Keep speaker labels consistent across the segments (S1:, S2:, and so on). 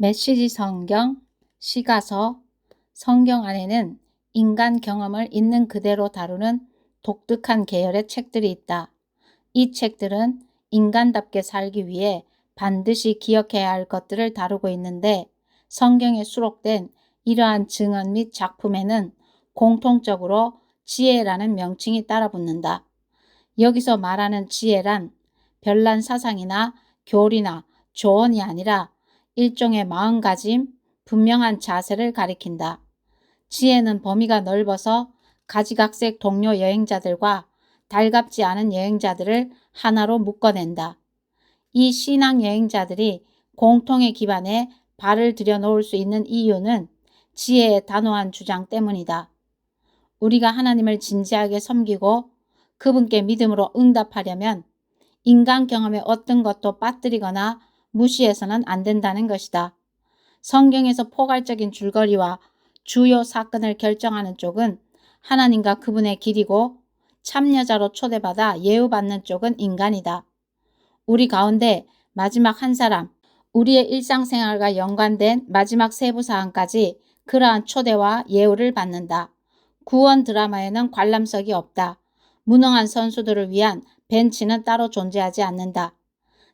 S1: 메시지 성경, 시가서, 성경 안에는 인간 경험을 있는 그대로 다루는 독특한 계열의 책들이 있다. 이 책들은 인간답게 살기 위해 반드시 기억해야 할 것들을 다루고 있는데 성경에 수록된 이러한 증언 및 작품에는 공통적으로 지혜라는 명칭이 따라붙는다. 여기서 말하는 지혜란 별난 사상이나 교리나 조언이 아니라 일종의 마음가짐, 분명한 자세를 가리킨다. 지혜는 범위가 넓어서 가지각색 동료 여행자들과 달갑지 않은 여행자들을 하나로 묶어낸다. 이 신앙 여행자들이 공통의 기반에 발을 들여놓을 수 있는 이유는 지혜의 단호한 주장 때문이다. 우리가 하나님을 진지하게 섬기고 그분께 믿음으로 응답하려면 인간 경험의 어떤 것도 빠뜨리거나 무시해서는 안 된다는 것이다. 성경에서 포괄적인 줄거리와 주요 사건을 결정하는 쪽은 하나님과 그분의 길이고 참여자로 초대받아 예우받는 쪽은 인간이다. 우리 가운데 마지막 한 사람, 우리의 일상생활과 연관된 마지막 세부사항까지 그러한 초대와 예우를 받는다. 구원 드라마에는 관람석이 없다. 무능한 선수들을 위한 벤치는 따로 존재하지 않는다.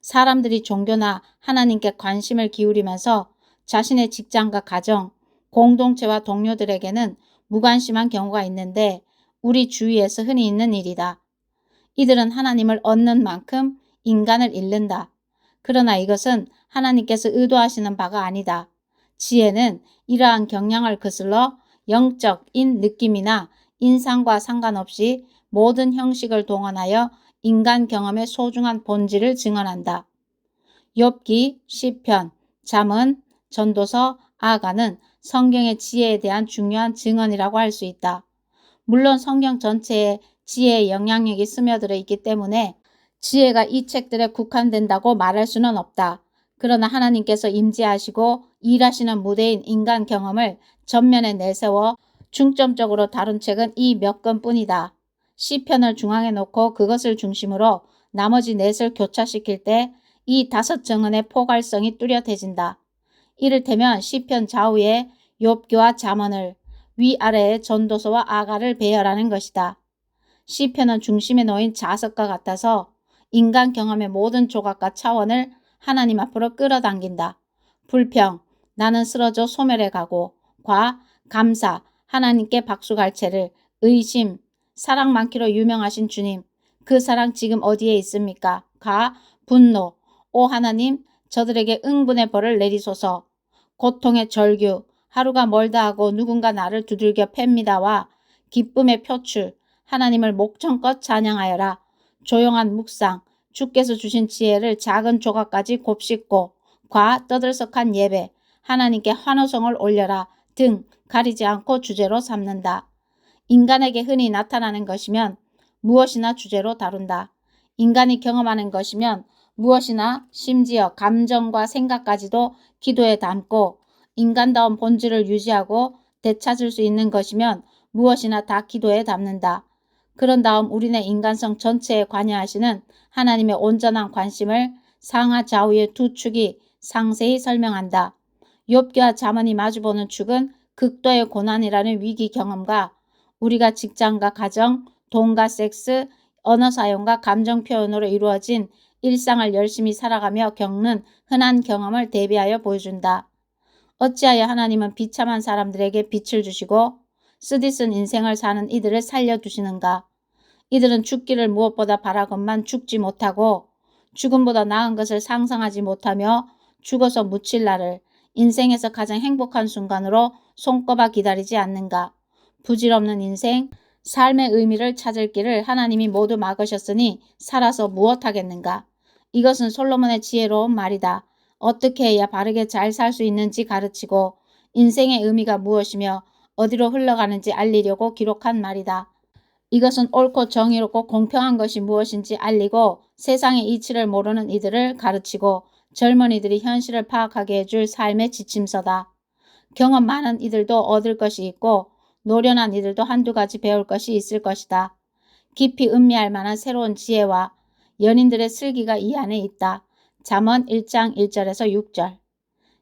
S1: 사람들이 종교나 하나님께 관심을 기울이면서 자신의 직장과 가정, 공동체와 동료들에게는 무관심한 경우가 있는데 우리 주위에서 흔히 있는 일이다. 이들은 하나님을 얻는 만큼 인간을 잃는다. 그러나 이것은 하나님께서 의도하시는 바가 아니다. 지혜는 이러한 경향을 거슬러 영적인 느낌이나 인상과 상관없이 모든 형식을 동원하여 인간 경험의 소중한 본질을 증언한다. 욥기, 시편, 잠언, 전도서, 아가는 성경의 지혜에 대한 중요한 증언이라고 할 수 있다. 물론 성경 전체에 지혜의 영향력이 스며들어 있기 때문에 지혜가 이 책들에 국한된다고 말할 수는 없다. 그러나 하나님께서 임재하시고 일하시는 무대인 인간 경험을 전면에 내세워 중점적으로 다룬 책은 이 몇 권뿐이다. 시편을 중앙에 놓고 그것을 중심으로 나머지 넷을 교차시킬 때 이 5증언의 포괄성이 뚜렷해진다. 이를테면 시편 좌우에 욥기와 잠언을, 위아래에 전도서와 아가를 배열하는 것이다. 시편은 중심에 놓인 자석과 같아서 인간 경험의 모든 조각과 차원을 하나님 앞으로 끌어당긴다. 불평, 나는 쓰러져 소멸해 가고, 과, 감사, 하나님께 박수갈채를, 의심, 사랑 많기로 유명하신 주님, 그 사랑 지금 어디에 있습니까? 가, 분노, 오 하나님, 저들에게 응분의 벌을 내리소서. 고통의 절규, 하루가 멀다 하고 누군가 나를 두들겨 팹니다와 기쁨의 표출, 하나님을 목청껏 찬양하여라. 조용한 묵상, 주께서 주신 지혜를 작은 조각까지 곱씹고, 과 떠들썩한 예배, 하나님께 환호성을 올려라 등 가리지 않고 주제로 삼는다. 인간에게 흔히 나타나는 것이면 무엇이나 주제로 다룬다. 인간이 경험하는 것이면 무엇이나 심지어 감정과 생각까지도 기도에 담고 인간다운 본질을 유지하고 되찾을 수 있는 것이면 무엇이나 다 기도에 담는다. 그런 다음 우리네 인간성 전체에 관여하시는 하나님의 온전한 관심을 상하 좌우의 두 축이 상세히 설명한다. 욥기와 잠언이 마주보는 축은 극도의 고난이라는 위기 경험과 우리가 직장과 가정, 돈과 섹스, 언어 사용과 감정 표현으로 이루어진 일상을 열심히 살아가며 겪는 흔한 경험을 대비하여 보여준다. 어찌하여 하나님은 비참한 사람들에게 빛을 주시고 쓰디쓴 인생을 사는 이들을 살려두시는가? 이들은 죽기를 무엇보다 바라건만 죽지 못하고 죽음보다 나은 것을 상상하지 못하며 죽어서 묻힐 날을 인생에서 가장 행복한 순간으로 손꼽아 기다리지 않는가? 부질없는 인생, 삶의 의미를 찾을 길을 하나님이 모두 막으셨으니 살아서 무엇하겠는가? 이것은 솔로몬의 지혜로운 말이다. 어떻게 해야 바르게 잘 살 수 있는지 가르치고 인생의 의미가 무엇이며 어디로 흘러가는지 알리려고 기록한 말이다. 이것은 옳고 정의롭고 공평한 것이 무엇인지 알리고 세상의 이치를 모르는 이들을 가르치고 젊은이들이 현실을 파악하게 해줄 삶의 지침서다. 경험 많은 이들도 얻을 것이 있고 노련한 이들도 한두 가지 배울 것이 있을 것이다. 깊이 음미할 만한 새로운 지혜와 연인들의 슬기가 이 안에 있다. 잠언 1장 1절에서 6절.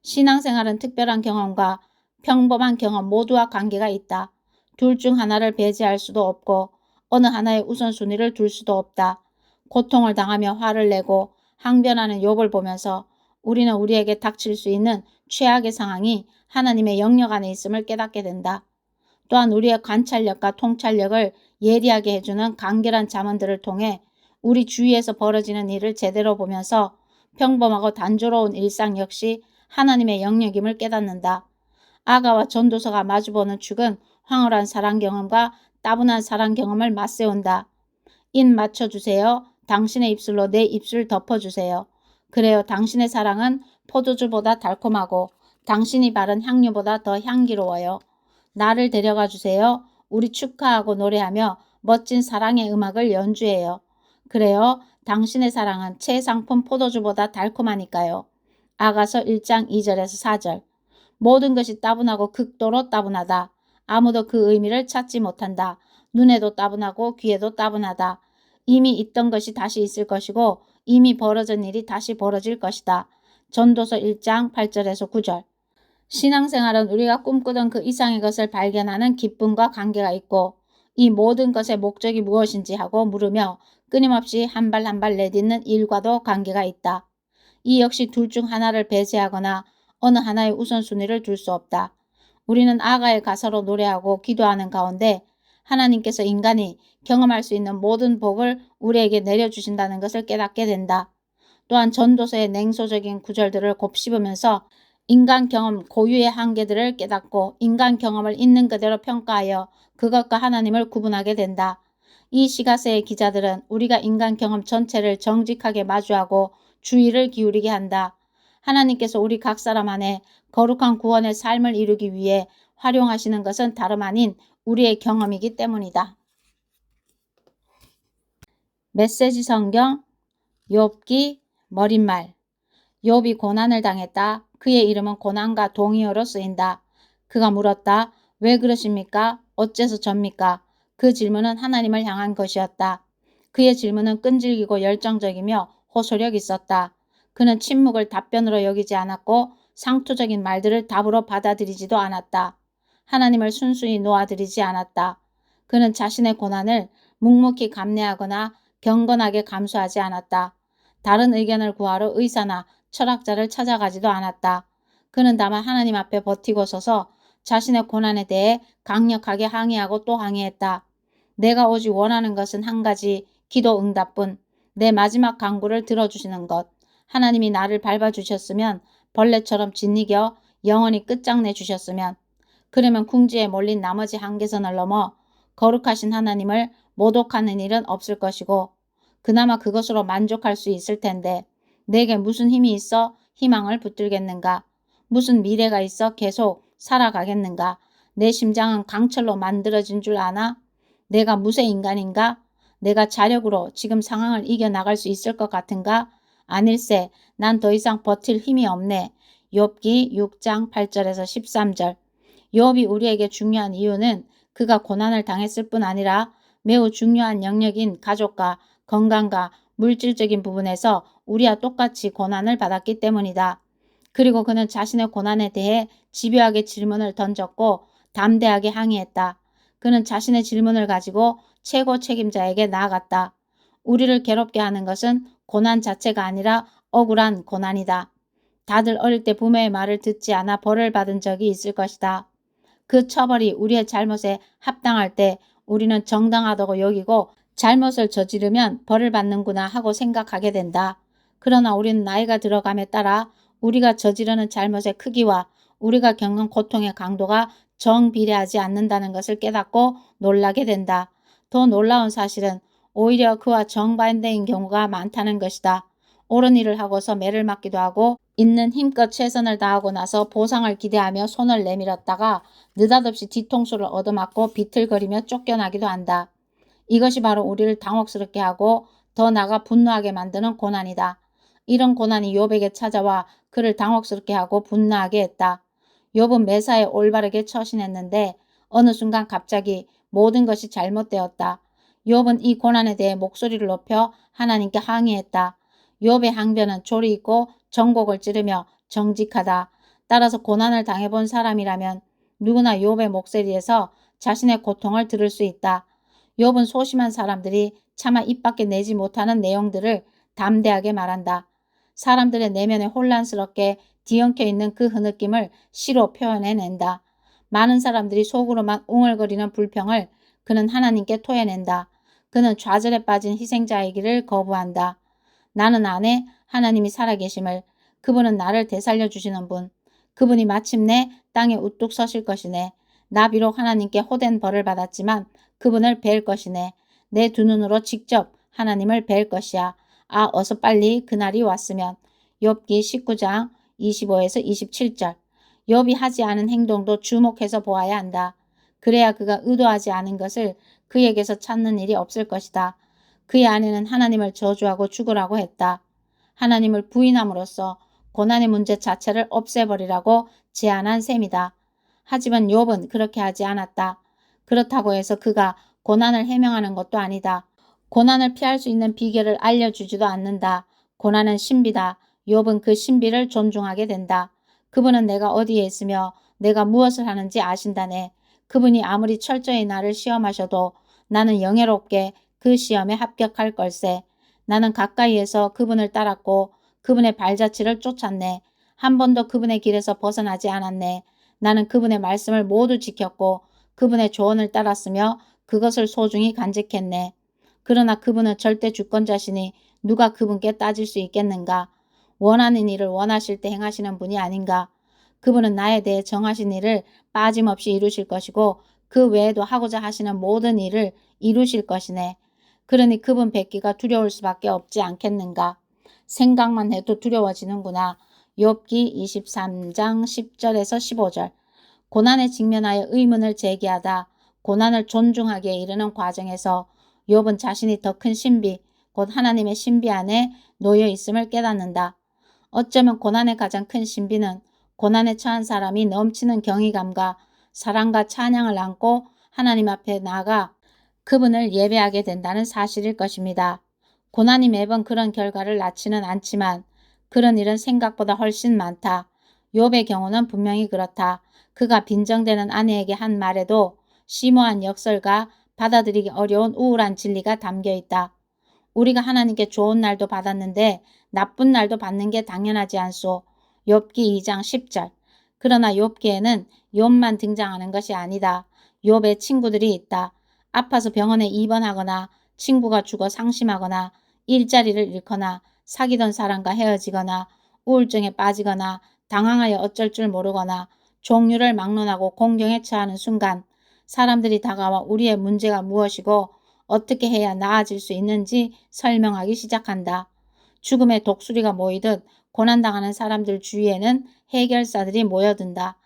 S1: 신앙생활은 특별한 경험과 평범한 경험 모두와 관계가 있다. 둘 중 하나를 배제할 수도 없고 어느 하나의 우선순위를 둘 수도 없다. 고통을 당하며 화를 내고 항변하는 욥을 보면서 우리는 우리에게 닥칠 수 있는 최악의 상황이 하나님의 영역 안에 있음을 깨닫게 된다. 또한 우리의 관찰력과 통찰력을 예리하게 해주는 간결한 잠언들을 통해 우리 주위에서 벌어지는 일을 제대로 보면서 평범하고 단조로운 일상 역시 하나님의 영역임을 깨닫는다. 아가와 전도서가 마주보는 축은 황홀한 사랑 경험과 따분한 사랑 경험을 맞세운다. 입 맞춰주세요. 당신의 입술로 내 입술 덮어주세요. 그래요. 당신의 사랑은 포도주보다 달콤하고 당신이 바른 향유보다 더 향기로워요. 나를 데려가 주세요. 우리 축하하고 노래하며 멋진 사랑의 음악을 연주해요. 그래요. 당신의 사랑은 최상품 포도주보다 달콤하니까요. 아가서 1장 2절에서 4절. 모든 것이 따분하고 극도로 따분하다. 아무도 그 의미를 찾지 못한다. 눈에도 따분하고 귀에도 따분하다. 이미 있던 것이 다시 있을 것이고 이미 벌어진 일이 다시 벌어질 것이다. 전도서 1장 8절에서 9절. 신앙생활은 우리가 꿈꾸던 그 이상의 것을 발견하는 기쁨과 관계가 있고 이 모든 것의 목적이 무엇인지 하고 물으며 끊임없이 한 발 한 발 내딛는 일과도 관계가 있다. 이 역시 둘 중 하나를 배제하거나 어느 하나의 우선순위를 둘 수 없다. 우리는 아가의 가사로 노래하고 기도하는 가운데 하나님께서 인간이 경험할 수 있는 모든 복을 우리에게 내려주신다는 것을 깨닫게 된다. 또한 전도서의 냉소적인 구절들을 곱씹으면서 인간 경험 고유의 한계들을 깨닫고 인간 경험을 있는 그대로 평가하여 그것과 하나님을 구분하게 된다. 이 시가서의 기자들은 우리가 인간 경험 전체를 정직하게 마주하고 주의를 기울이게 한다. 하나님께서 우리 각 사람 안에 거룩한 구원의 삶을 이루기 위해 활용하시는 것은 다름 아닌 우리의 경험이기 때문이다. 메시지 성경 욥기 머릿말. 욥이 고난을 당했다. 그의 이름은 고난과 동의어로 쓰인다. 그가 물었다. 왜 그러십니까? 어째서 접니까? 그 질문은 하나님을 향한 것이었다. 그의 질문은 끈질기고 열정적이며 호소력 있었다. 그는 침묵을 답변으로 여기지 않았고 상투적인 말들을 답으로 받아들이지도 않았다. 하나님을 순순히 놓아드리지 않았다. 그는 자신의 고난을 묵묵히 감내하거나 경건하게 감수하지 않았다. 다른 의견을 구하러 의사나 철학자를 찾아가지도 않았다. 그는 다만 하나님 앞에 버티고 서서 자신의 고난에 대해 강력하게 항의하고 또 항의했다. 내가 오직 원하는 것은 한 가지 기도 응답뿐. 내 마지막 간구를 들어주시는 것. 하나님이 나를 밟아주셨으면 벌레처럼 짓이겨 영원히 끝장내 주셨으면 그러면 궁지에 몰린 나머지 한계선을 넘어 거룩하신 하나님을 모독하는 일은 없을 것이고 그나마 그것으로 만족할 수 있을 텐데 내게 무슨 힘이 있어 희망을 붙들겠는가? 무슨 미래가 있어 계속 살아가겠는가? 내 심장은 강철로 만들어진 줄 아나? 내가 무쇠 인간인가? 내가 자력으로 지금 상황을 이겨나갈 수 있을 것 같은가? 아닐세, 난 더 이상 버틸 힘이 없네. 욥기 6장 8절에서 13절. 욥이 우리에게 중요한 이유는 그가 고난을 당했을 뿐 아니라 매우 중요한 영역인 가족과 건강과 물질적인 부분에서 우리와 똑같이 고난을 받았기 때문이다. 그리고 그는 자신의 고난에 대해 집요하게 질문을 던졌고 담대하게 항의했다. 그는 자신의 질문을 가지고 최고 책임자에게 나아갔다. 우리를 괴롭게 하는 것은 고난 자체가 아니라 억울한 고난이다. 다들 어릴 때 부모의 말을 듣지 않아 벌을 받은 적이 있을 것이다. 그 처벌이 우리의 잘못에 합당할 때 우리는 정당하다고 여기고 잘못을 저지르면 벌을 받는구나 하고 생각하게 된다. 그러나 우리는 나이가 들어감에 따라 우리가 저지르는 잘못의 크기와 우리가 겪는 고통의 강도가 정비례하지 않는다는 것을 깨닫고 놀라게 된다. 더 놀라운 사실은 오히려 그와 정반대인 경우가 많다는 것이다. 옳은 일을 하고서 매를 맞기도 하고 있는 힘껏 최선을 다하고 나서 보상을 기대하며 손을 내밀었다가 느닷없이 뒤통수를 얻어맞고 비틀거리며 쫓겨나기도 한다. 이것이 바로 우리를 당혹스럽게 하고 더 나아가 분노하게 만드는 고난이다. 이런 고난이 욥에게 찾아와 그를 당혹스럽게 하고 분노하게 했다. 욥은 매사에 올바르게 처신했는데 어느 순간 갑자기 모든 것이 잘못되었다. 욥은 이 고난에 대해 목소리를 높여 하나님께 항의했다. 욥의 항변은 조리 있고 정곡을 찌르며 정직하다. 따라서 고난을 당해본 사람이라면 누구나 욥의 목소리에서 자신의 고통을 들을 수 있다. 욥은 소심한 사람들이 차마 입 밖에 내지 못하는 내용들을 담대하게 말한다. 사람들의 내면에 혼란스럽게 뒤엉켜 있는 그 흐느낌을 시로 표현해낸다. 많은 사람들이 속으로만 웅얼거리는 불평을 그는 하나님께 토해낸다. 그는 좌절에 빠진 희생자이기를 거부한다. 나는 아네, 하나님이 살아계심을. 그분은 나를 되살려 주시는 분. 그분이 마침내 땅에 우뚝 서실 것이네. 나 비록 하나님께 호된 벌을 받았지만 그분을 뵐 것이네. 내 두 눈으로 직접 하나님을 뵐 것이야. 아, 어서 빨리 그날이 왔으면. 욥기 19장 25에서 27절. 욥이 하지 않은 행동도 주목해서 보아야 한다. 그래야 그가 의도하지 않은 것을 그에게서 찾는 일이 없을 것이다. 그의 아내는 하나님을 저주하고 죽으라고 했다. 하나님을 부인함으로써 고난의 문제 자체를 없애버리라고 제안한 셈이다. 하지만 욥은 그렇게 하지 않았다. 그렇다고 해서 그가 고난을 해명하는 것도 아니다. 고난을 피할 수 있는 비결을 알려주지도 않는다. 고난은 신비다. 욥은 그 신비를 존중하게 된다. 그분은 내가 어디에 있으며 내가 무엇을 하는지 아신다네. 그분이 아무리 철저히 나를 시험하셔도 나는 영예롭게 그 시험에 합격할 걸세. 나는 가까이에서 그분을 따랐고 그분의 발자취를 쫓았네. 한 번도 그분의 길에서 벗어나지 않았네. 나는 그분의 말씀을 모두 지켰고 그분의 조언을 따랐으며 그것을 소중히 간직했네. 그러나 그분은 절대 주권자시니 누가 그분께 따질 수 있겠는가? 원하는 일을 원하실 때 행하시는 분이 아닌가? 그분은 나에 대해 정하신 일을 빠짐없이 이루실 것이고 그 외에도 하고자 하시는 모든 일을 이루실 것이네. 그러니 그분 뵙기가 두려울 수밖에 없지 않겠는가? 생각만 해도 두려워지는구나. 욥기 23장 10절에서 15절. 고난에 직면하여 의문을 제기하다 고난을 존중하기에 이르는 과정에서 욥은 자신이 더 큰 신비, 곧 하나님의 신비 안에 놓여 있음을 깨닫는다. 어쩌면 고난의 가장 큰 신비는 고난에 처한 사람이 넘치는 경이감과 사랑과 찬양을 안고 하나님 앞에 나아가 그분을 예배하게 된다는 사실일 것입니다. 고난이 매번 그런 결과를 낳지는 않지만 그런 일은 생각보다 훨씬 많다. 욥의 경우는 분명히 그렇다. 그가 빈정대는 아내에게 한 말에도 심오한 역설과 받아들이기 어려운 우울한 진리가 담겨 있다. 우리가 하나님께 좋은 날도 받았는데 나쁜 날도 받는 게 당연하지 않소. 욥기 2장 10절. 그러나 욥기에는 욥만 등장하는 것이 아니다. 욥의 친구들이 있다. 아파서 병원에 입원하거나 친구가 죽어 상심하거나 일자리를 잃거나 사귀던 사람과 헤어지거나 우울증에 빠지거나 당황하여 어쩔 줄 모르거나 종류를 막론하고 공경에 처하는 순간 사람들이 다가와 우리의 문제가 무엇이고 어떻게 해야 나아질 수 있는지 설명하기 시작한다. 죽음의 독수리가 모이듯 고난당하는 사람들 주위에는 해결사들이 모여든다.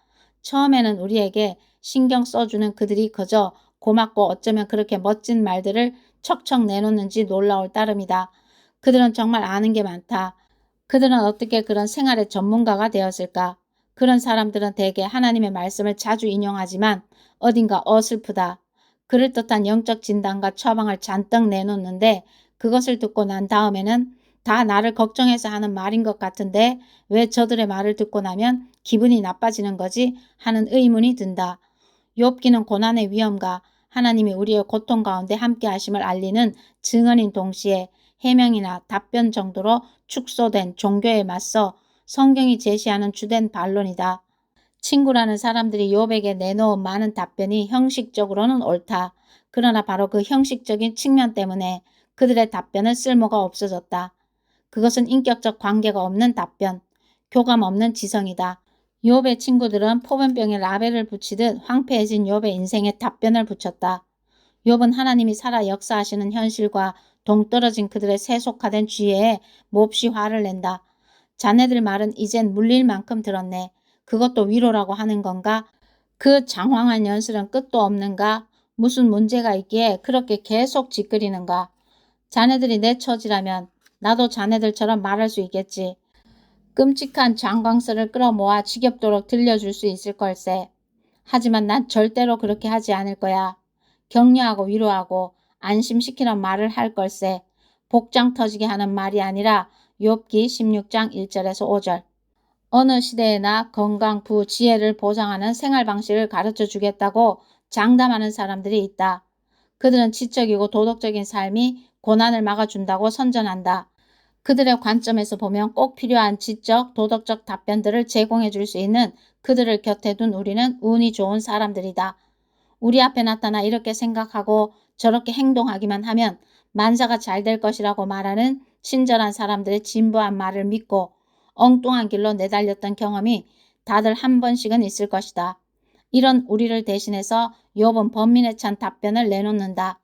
S1: 처음에는 우리에게 신경 써주는 그들이 그저 고맙고 어쩌면 그렇게 멋진 말들을 척척 내놓는지 놀라울 따름이다. 그들은 정말 아는 게 많다. 그들은 어떻게 그런 생활의 전문가가 되었을까? 그런 사람들은 대개 하나님의 말씀을 자주 인용하지만 어딘가 어슬프다. 그럴듯한 영적 진단과 처방을 잔뜩 내놓는데 그것을 듣고 난 다음에는 다 나를 걱정해서 하는 말인 것 같은데 왜 저들의 말을 듣고 나면 기분이 나빠지는 거지? 하는 의문이 든다. 욥기는 고난의 위험과 하나님이 우리의 고통 가운데 함께 하심을 알리는 증언인 동시에 해명이나 답변 정도로 축소된 종교에 맞서 성경이 제시하는 주된 반론이다. 친구라는 사람들이 욥에게 내놓은 많은 답변이 형식적으로는 옳다. 그러나 바로 그 형식적인 측면 때문에 그들의 답변은 쓸모가 없어졌다. 그것은 인격적 관계가 없는 답변, 교감 없는 지성이다. 욥의 친구들은 포변병에 라벨을 붙이듯 황폐해진 욥의 인생에 답변을 붙였다. 욥은 하나님이 살아 역사하시는 현실과 동떨어진 그들의 세속화된 지혜에 몹시 화를 낸다. 자네들 말은 이젠 물릴 만큼 들었네. 그것도 위로라고 하는 건가? 그 장황한 연설은 끝도 없는가? 무슨 문제가 있기에 그렇게 계속 짓거리는가? 자네들이 내 처지라면 나도 자네들처럼 말할 수 있겠지. 끔찍한 장광설을 끌어모아 지겹도록 들려줄 수 있을 걸세. 하지만 난 절대로 그렇게 하지 않을 거야. 격려하고 위로하고 안심시키는 말을 할 걸세. 복장 터지게 하는 말이 아니라 욥기 16장 1절에서 5절. 어느 시대에나 건강, 부, 지혜를 보장하는 생활 방식을 가르쳐 주겠다고 장담하는 사람들이 있다. 그들은 지적이고 도덕적인 삶이 고난을 막아준다고 선전한다. 그들의 관점에서 보면 꼭 필요한 지적, 도덕적 답변들을 제공해 줄 수 있는 그들을 곁에 둔 우리는 운이 좋은 사람들이다. 우리 앞에 나타나 이렇게 생각하고 저렇게 행동하기만 하면 만사가 잘 될 것이라고 말하는 친절한 사람들의 진부한 말을 믿고 엉뚱한 길로 내달렸던 경험이 다들 한 번씩은 있을 것이다. 이런 우리를 대신해서 욥은 번민에 찬 답변을 내놓는다.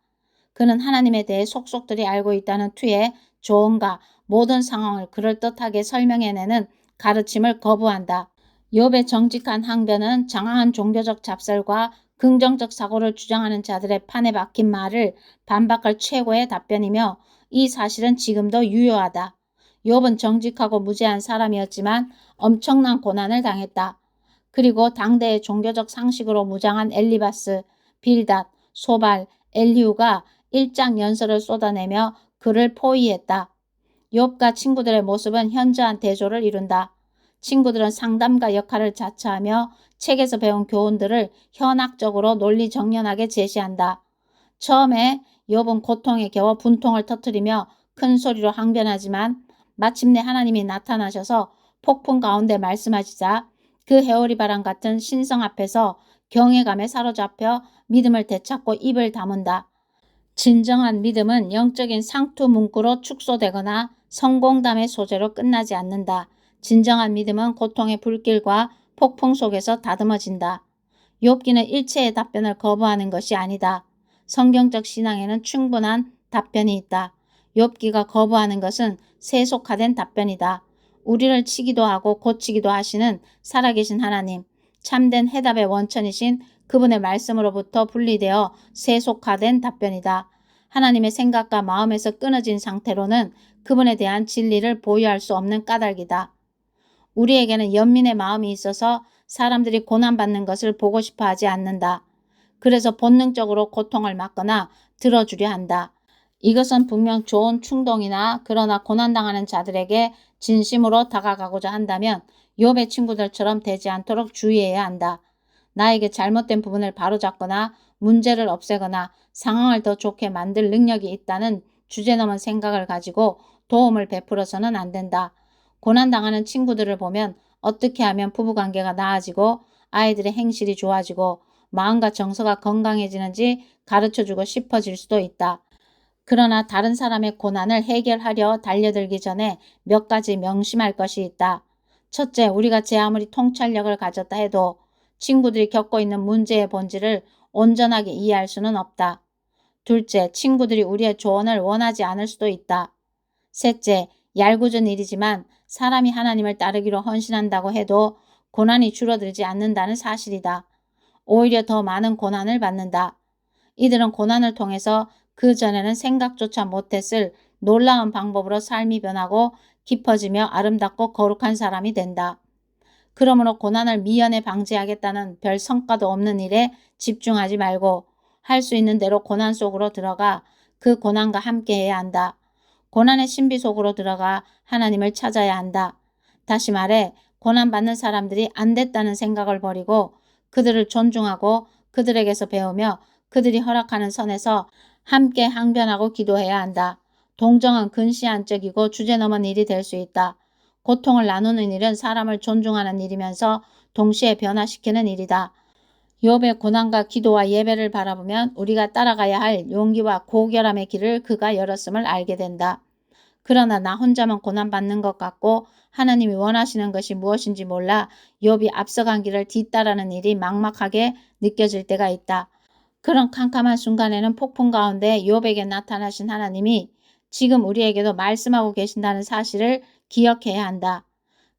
S1: 그는 하나님에 대해 속속들이 알고 있다는 투에 조언과 모든 상황을 그럴듯하게 설명해내는 가르침을 거부한다. 욥의 정직한 항변은 장황한 종교적 잡설과 긍정적 사고를 주장하는 자들의 판에 박힌 말을 반박할 최고의 답변이며 이 사실은 지금도 유효하다. 욥은 정직하고 무죄한 사람이었지만 엄청난 고난을 당했다. 그리고 당대의 종교적 상식으로 무장한 엘리바스, 빌닷, 소발, 엘리후가 일장 연설을 쏟아내며 그를 포위했다. 욥과 친구들의 모습은 현저한 대조를 이룬다. 친구들은 상담가 역할을 자처하며 책에서 배운 교훈들을 현학적으로 논리정연하게 제시한다. 처음에 욥은 고통에 겨워 분통을 터뜨리며 큰 소리로 항변하지만 마침내 하나님이 나타나셔서 폭풍 가운데 말씀하시자 그 해오리바람 같은 신성 앞에서 경외감에 사로잡혀 믿음을 되찾고 입을 다문다. 진정한 믿음은 영적인 상투 문구로 축소되거나 성공담의 소재로 끝나지 않는다. 진정한 믿음은 고통의 불길과 폭풍 속에서 다듬어진다. 욥기는 일체의 답변을 거부하는 것이 아니다. 성경적 신앙에는 충분한 답변이 있다. 욥기가 거부하는 것은 세속화된 답변이다. 우리를 치기도 하고 고치기도 하시는 살아계신 하나님, 참된 해답의 원천이신 그분의 말씀으로부터 분리되어 세속화된 답변이다. 하나님의 생각과 마음에서 끊어진 상태로는 그분에 대한 진리를 보유할 수 없는 까닭이다. 우리에게는 연민의 마음이 있어서 사람들이 고난받는 것을 보고 싶어 하지 않는다. 그래서 본능적으로 고통을 막거나 들어주려 한다. 이것은 분명 좋은 충동이나 그러나 고난당하는 자들에게 진심으로 다가가고자 한다면 욥의 친구들처럼 되지 않도록 주의해야 한다. 나에게 잘못된 부분을 바로잡거나 문제를 없애거나 상황을 더 좋게 만들 능력이 있다는 주제넘은 생각을 가지고 도움을 베풀어서는 안 된다. 고난당하는 친구들을 보면 어떻게 하면 부부관계가 나아지고 아이들의 행실이 좋아지고 마음과 정서가 건강해지는지 가르쳐주고 싶어질 수도 있다. 그러나 다른 사람의 고난을 해결하려 달려들기 전에 몇 가지 명심할 것이 있다. 첫째, 우리가 제 아무리 통찰력을 가졌다 해도 친구들이 겪고 있는 문제의 본질을 온전하게 이해할 수는 없다. 둘째, 친구들이 우리의 조언을 원하지 않을 수도 있다. 셋째, 얄궂은 일이지만 사람이 하나님을 따르기로 헌신한다고 해도 고난이 줄어들지 않는다는 사실이다. 오히려 더 많은 고난을 받는다. 이들은 고난을 통해서 그전에는 생각조차 못했을 놀라운 방법으로 삶이 변하고 깊어지며 아름답고 거룩한 사람이 된다. 그러므로 고난을 미연에 방지하겠다는 별 성과도 없는 일에 집중하지 말고 할 수 있는 대로 고난 속으로 들어가 그 고난과 함께해야 한다. 고난의 신비 속으로 들어가 하나님을 찾아야 한다. 다시 말해 고난받는 사람들이 안 됐다는 생각을 버리고 그들을 존중하고 그들에게서 배우며 그들이 허락하는 선에서 함께 항변하고 기도해야 한다. 동정은 근시안적이고 주제넘은 일이 될 수 있다. 고통을 나누는 일은 사람을 존중하는 일이면서 동시에 변화시키는 일이다. 욥의 고난과 기도와 예배를 바라보면 우리가 따라가야 할 용기와 고결함의 길을 그가 열었음을 알게 된다. 그러나 나 혼자만 고난받는 것 같고 하나님이 원하시는 것이 무엇인지 몰라 욥이 앞서간 길을 뒤따르는 일이 막막하게 느껴질 때가 있다. 그런 캄캄한 순간에는 폭풍 가운데 욥에게 나타나신 하나님이 지금 우리에게도 말씀하고 계신다는 사실을 기억해야 한다.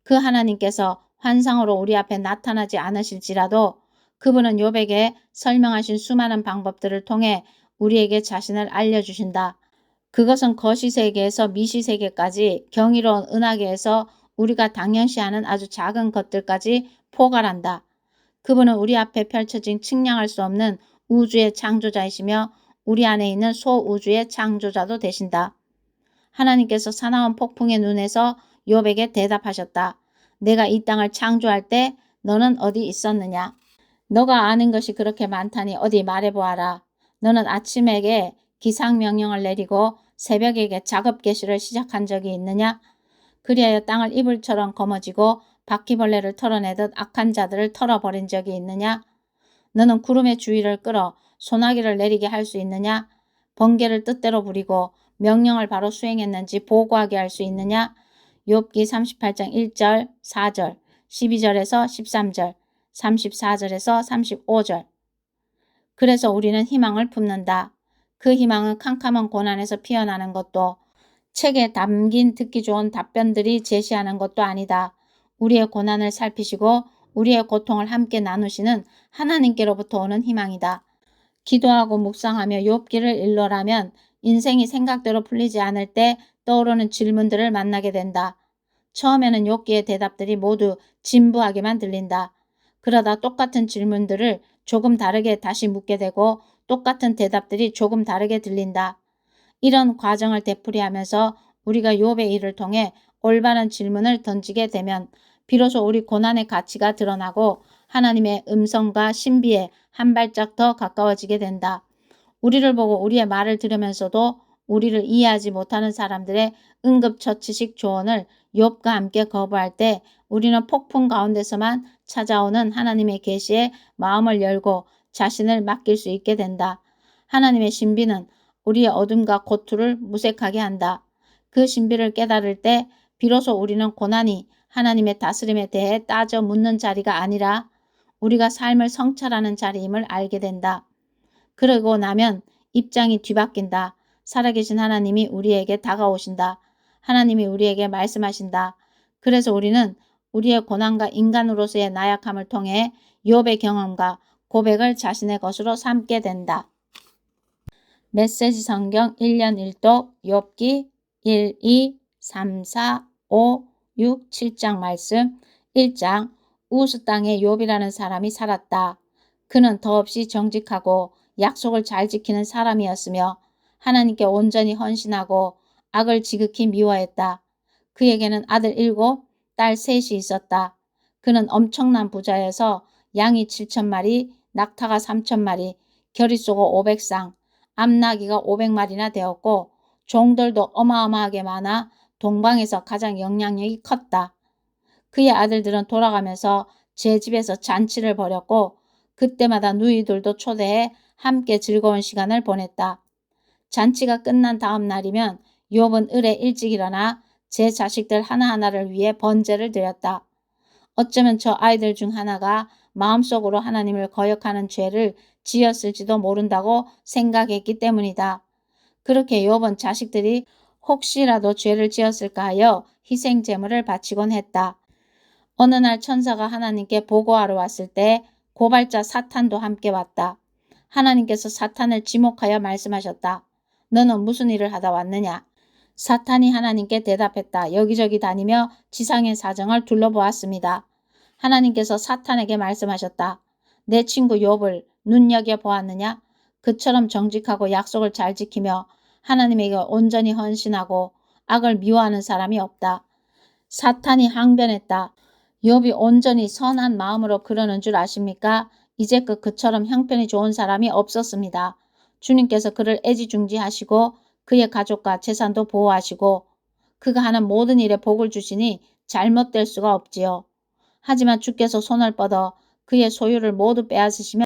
S1: 그 하나님께서 환상으로 우리 앞에 나타나지 않으실지라도 그분은 욥에게 설명하신 수많은 방법들을 통해 우리에게 자신을 알려주신다. 그것은 거시세계에서 미시세계까지 경이로운 은하계에서 우리가 당연시하는 아주 작은 것들까지 포괄한다. 그분은 우리 앞에 펼쳐진 측량할 수 없는 우주의 창조자이시며 우리 안에 있는 소우주의 창조자도 되신다. 하나님께서 사나운 폭풍의 눈에서 욥에게 대답하셨다. 내가 이 땅을 창조할 때 너는 어디 있었느냐? 너가 아는 것이 그렇게 많다니 어디 말해보아라. 너는 아침에게 기상명령을 내리고 새벽에게 작업 개시를 시작한 적이 있느냐? 그리하여 땅을 이불처럼 거머쥐고 바퀴벌레를 털어내듯 악한 자들을 털어버린 적이 있느냐? 너는 구름의 주위를 끌어 소나기를 내리게 할 수 있느냐? 번개를 뜻대로 부리고 명령을 바로 수행했는지 보고하게 할 수 있느냐? 욥기 38장 1절, 4절, 12절에서 13절, 34절에서 35절. 그래서 우리는 희망을 품는다. 그 희망은 캄캄한 고난에서 피어나는 것도 책에 담긴 듣기 좋은 답변들이 제시하는 것도 아니다. 우리의 고난을 살피시고 우리의 고통을 함께 나누시는 하나님께로부터 오는 희망이다. 기도하고 묵상하며 욥기를 읽노라면 인생이 생각대로 풀리지 않을 때 떠오르는 질문들을 만나게 된다. 처음에는 욥기의 대답들이 모두 진부하게만 들린다. 그러다 똑같은 질문들을 조금 다르게 다시 묻게 되고 똑같은 대답들이 조금 다르게 들린다. 이런 과정을 되풀이하면서 우리가 욥의 일을 통해 올바른 질문을 던지게 되면 비로소 우리 고난의 가치가 드러나고 하나님의 음성과 신비에 한 발짝 더 가까워지게 된다. 우리를 보고 우리의 말을 들으면서도 우리를 이해하지 못하는 사람들의 응급처치식 조언을 욥과 함께 거부할 때 우리는 폭풍 가운데서만 찾아오는 하나님의 계시에 마음을 열고 자신을 맡길 수 있게 된다. 하나님의 신비는 우리의 어둠과 고투를 무색하게 한다. 그 신비를 깨달을 때 비로소 우리는 고난이 하나님의 다스림에 대해 따져 묻는 자리가 아니라 우리가 삶을 성찰하는 자리임을 알게 된다. 그러고 나면 입장이 뒤바뀐다. 살아계신 하나님이 우리에게 다가오신다. 하나님이 우리에게 말씀하신다. 그래서 우리는 우리의 고난과 인간으로서의 나약함을 통해 욥의 경험과 고백을 자신의 것으로 삼게 된다. 메시지 성경 1년 1독 욥기 1, 2, 3, 4, 5, 6, 7장 말씀. 1장 우스 땅에 욥이라는 사람이 살았다. 그는 더없이 정직하고 약속을 잘 지키는 사람이었으며 하나님께 온전히 헌신하고 악을 지극히 미워했다. 그에게는 아들 7, 딸 3이 있었다. 그는 엄청난 부자여서 양이 7,000마리, 낙타가 3,000마리, 겨리 쏘고 500쌍, 암나귀가 500마리나 되었고 종들도 어마어마하게 많아 동방에서 가장 영향력이 컸다. 그의 아들들은 돌아가면서 제 집에서 잔치를 벌였고 그때마다 누이들도 초대해 함께 즐거운 시간을 보냈다. 잔치가 끝난 다음 날이면 욥은 을에 일찍 일어나 제 자식들 하나하나를 위해 번제를 드렸다. 어쩌면 저 아이들 중 하나가 마음속으로 하나님을 거역하는 죄를 지었을지도 모른다고 생각했기 때문이다. 그렇게 욥은 자식들이 혹시라도 죄를 지었을까 하여 희생 제물을 바치곤 했다. 어느 날 천사가 하나님께 보고하러 왔을 때 고발자 사탄도 함께 왔다. 하나님께서 사탄을 지목하여 말씀하셨다. 너는 무슨 일을 하다 왔느냐? 사탄이 하나님께 대답했다. 여기저기 다니며 지상의 사정을 둘러보았습니다. 하나님께서 사탄에게 말씀하셨다. 내 친구 욥을 눈여겨보았느냐? 그처럼 정직하고 약속을 잘 지키며 하나님에게 온전히 헌신하고 악을 미워하는 사람이 없다. 사탄이 항변했다. 욥이 온전히 선한 마음으로 그러는 줄 아십니까? 이제껏 그처럼 형편이 좋은 사람이 없었습니다. 주님께서 그를 애지중지하시고 그의 가족과 재산도 보호하시고 그가 하는 모든 일에 복을 주시니 잘못될 수가 없지요. 하지만 주께서 손을 뻗어 그의 소유를 모두 빼앗으시면